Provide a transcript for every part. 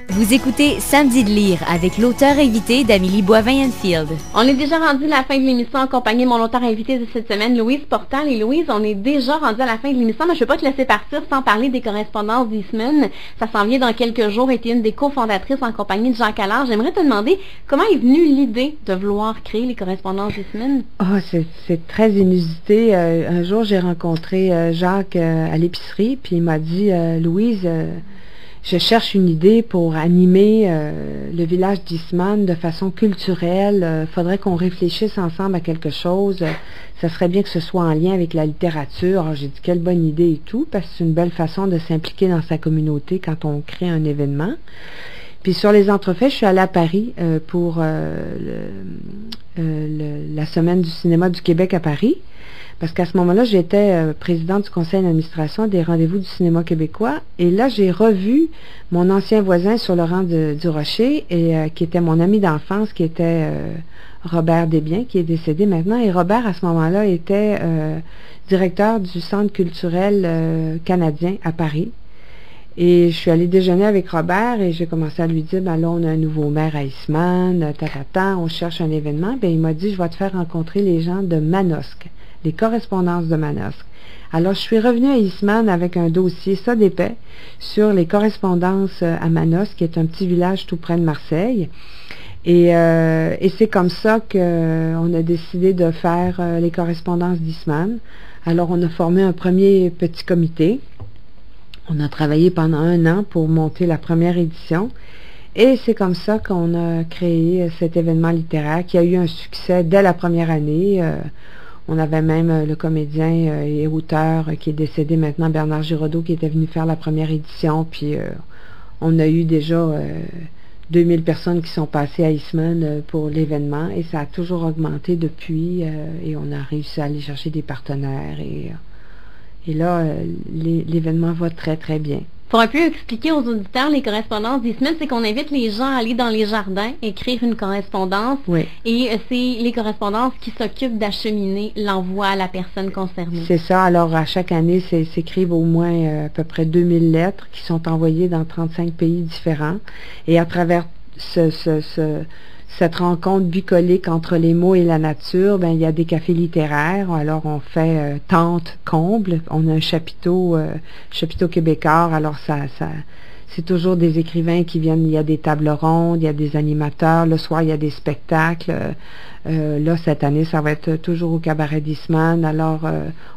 Vous écoutez Samedi de lire avec l'auteur invité d'Amélie Boivin-Enfield. On est déjà rendu à la fin de l'émission en compagnie de mon auteur invité de cette semaine, Louise Portal. Et Louise, on est déjà rendu à la fin de l'émission, mais je ne peux pas te laisser partir sans parler des correspondances d'Eastman. Ça s'en vient dans quelques jours et tu es une des cofondatrices en compagnie de Jacques Allard. J'aimerais te demander comment est venue l'idée de vouloir créer les correspondances d'Eastman? C'est très inusité. Un jour, j'ai rencontré Jacques à l'épicerie, puis il m'a dit Louise, je cherche une idée pour animer le village d'Eastman de façon culturelle. Faudrait qu'on réfléchisse ensemble à quelque chose. Ça serait bien que ce soit en lien avec la littérature. Alors, j'ai dit quelle bonne idée et tout, parce que c'est une belle façon de s'impliquer dans sa communauté quand on crée un événement. Puis sur les entrefaits, je suis allée à Paris pour la semaine du cinéma du Québec à Paris. Parce qu'à ce moment-là, j'étais présidente du conseil d'administration des rendez-vous du cinéma québécois. Et là, j'ai revu mon ancien voisin sur le rang du Rocher, et qui était mon ami d'enfance, qui était Robert Desbiens, qui est décédé maintenant. Et Robert, à ce moment-là, était directeur du Centre culturel canadien à Paris. Et je suis allée déjeuner avec Robert et j'ai commencé à lui dire, ben là, on a un nouveau maire à Eastman, on cherche un événement. Ben il m'a dit, je vais te faire rencontrer les gens de Manosque, les correspondances de Manosque. Alors, je suis revenue à Eastman avec un dossier, ça d'épais, sur les correspondances à Manosque, qui est un petit village tout près de Marseille. Et c'est comme ça qu'on a décidé de faire les correspondances d'Eastman. Alors, on a formé un premier petit comité. On a travaillé pendant 1 an pour monter la première édition. Et c'est comme ça qu'on a créé cet événement littéraire qui a eu un succès dès la première année. On avait même le comédien et auteur qui est décédé maintenant, Bernard Giraudot, qui était venu faire la première édition. Puis on a eu déjà 2000 personnes qui sont passées à Eastman pour l'événement. Et ça a toujours augmenté depuis. Et on a réussi à aller chercher des partenaires. Et là, l'événement va très, très bien. Pour un peu expliquer aux auditeurs les correspondances d'Eastman, c'est qu'on invite les gens à aller dans les jardins, écrire une correspondance. Oui. Et c'est les correspondances qui s'occupent d'acheminer l'envoi à la personne concernée. C'est ça. Alors, à chaque année, s'écrivent au moins à peu près 2000 lettres qui sont envoyées dans 35 pays différents. Et à travers cette rencontre bucolique entre les mots et la nature, ben il y a des cafés littéraires. Alors on fait tente comble. On a un chapiteau québécois. Alors c'est toujours des écrivains qui viennent. Il y a des tables rondes, il y a des animateurs. Le soir il y a des spectacles. Là cette année ça va être toujours au cabaret d'Eastman. Alors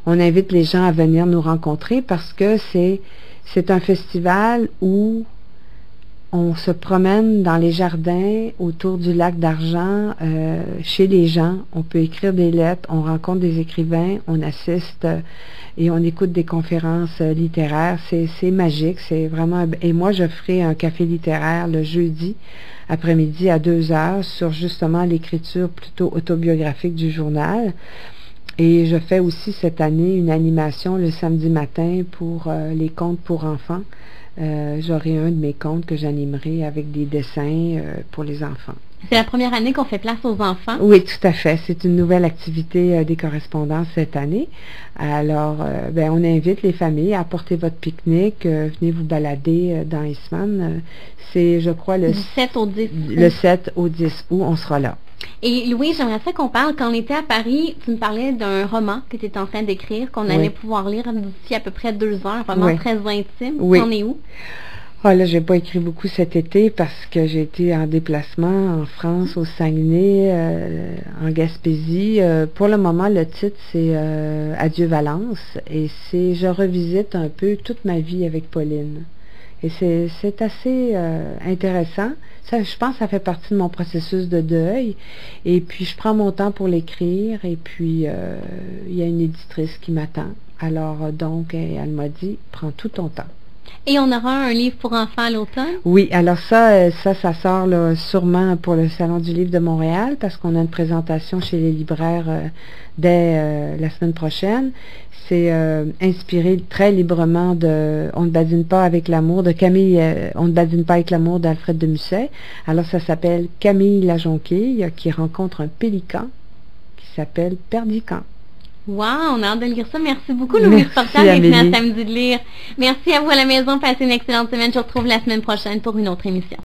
on invite les gens à venir nous rencontrer parce que c'est un festival où on se promène dans les jardins autour du lac d'Argent, chez les gens. On peut écrire des lettres, on rencontre des écrivains, on assiste et on écoute des conférences littéraires. C'est magique, c'est vraiment... Et moi, je ferai un café littéraire le jeudi après-midi à 2h sur justement l'écriture plutôt autobiographique du journal. Et je fais aussi cette année une animation le samedi matin pour les contes pour enfants. J'aurai un de mes contes que j'animerai avec des dessins pour les enfants. C'est la première année qu'on fait place aux enfants? Oui, tout à fait. C'est une nouvelle activité des correspondances cette année. Alors, on invite les familles à apporter votre pique-nique, venez vous balader dans Eastman. C'est, je crois, du 7 au 10 août. Le 7 au 10 août, on sera là. Et Louis, j'aimerais ça qu'on parle, quand on était à Paris, tu me parlais d'un roman que tu étais en train d'écrire, qu'on allait pouvoir lire d'ici à peu près 2 heures, un roman très intime. Oui. On est où? Ah là, j'ai pas écrit beaucoup cet été parce que j'ai été en déplacement en France, au Saguenay, en Gaspésie. Pour le moment, le titre, c'est Adieu Valence. Et je revisite un peu toute ma vie avec Pauline. Et c'est assez intéressant. Ça, je pense que ça fait partie de mon processus de deuil. Et puis, je prends mon temps pour l'écrire. Et puis, il y a une éditrice qui m'attend. Alors, donc, elle m'a dit, prends tout ton temps. Et on aura un livre pour enfants à l'automne? Oui, alors ça sort là, sûrement pour le Salon du Livre de Montréal, parce qu'on a une présentation chez les libraires dès la semaine prochaine. C'est inspiré très librement de On ne badine pas avec l'amour de Camille, On ne badine pas avec l'amour d'Alfred de Musset. Alors ça s'appelle Camille la jonquille qui rencontre un pélican qui s'appelle Perdican. Wow, on a hâte de lire ça. Merci beaucoup, Louise Portal, d'être venue à Samedi de lire. Merci à vous à la maison. Passez une excellente semaine. Je vous retrouve la semaine prochaine pour une autre émission.